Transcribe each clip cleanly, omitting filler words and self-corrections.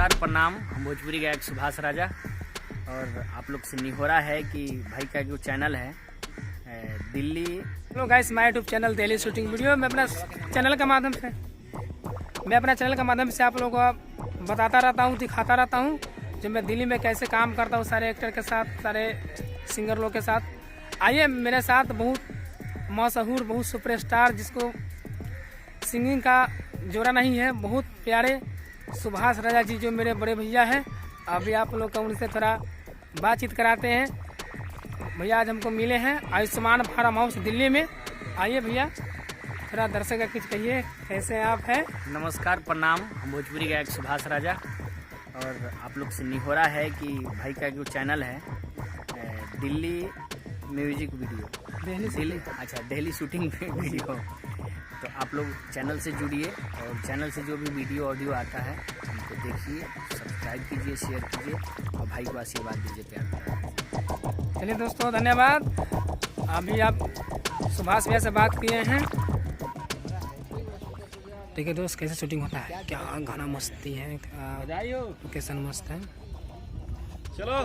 नमस्कार प्रणाम। हम भोजपुरी गायक सुभाष राजा और आप लोग से निहोरा है कि भाई का जो चैनल है Delhi. Hello guys, my YouTube channel Delhi shooting video. मैं अपना चैनल के माध्यम से आप लोगों को बताता रहता हूँ, दिखाता रहता हूँ जो मैं दिल्ली में कैसे काम करता हूँ सारे एक्टर के साथ, सारे सिंगर लोग के साथ। आइए मेरे साथ बहुत मशहूर, बहुत सुपरस्टार, जिसको सिंगिंग का जोड़ा नहीं है, बहुत प्यारे सुभाष राजा जी जो मेरे बड़े भैया हैं। अभी आप लोग का उनसे थोड़ा बातचीत कराते हैं। भैया आज हमको मिले हैं आयुष्मान फार्म हाउस दिल्ली में। आइए भैया, थोड़ा दर्शक का कुछ कहिए, कैसे आप हैं? नमस्कार प्रणाम। हम भोजपुरी गायक सुभाष राजा और आप लोग से निहोरा है कि भाई का जो चैनल है Delhi music video, Delhi shooting video, तो आप लोग चैनल से जुड़िए और चैनल से जो भी वीडियो ऑडियो आता है उनको देखिए, सब्सक्राइब कीजिए, शेयर कीजिए और भाई को आशीर्वाद दीजिए, प्यार। चलिए दोस्तों, धन्यवाद। अभी आप सुभाष भैया से बात किए हैं। ठीक है दोस्त, कैसे शूटिंग होता है, क्या गाना मस्ती है, लोकेशन मस्त है। चलो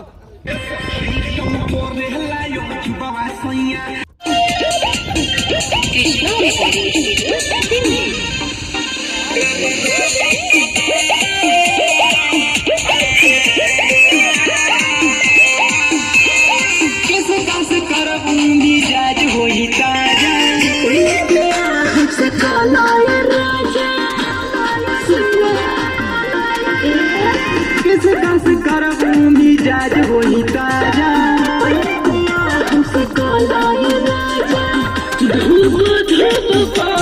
मिजाज होई ताजा, धूप धूप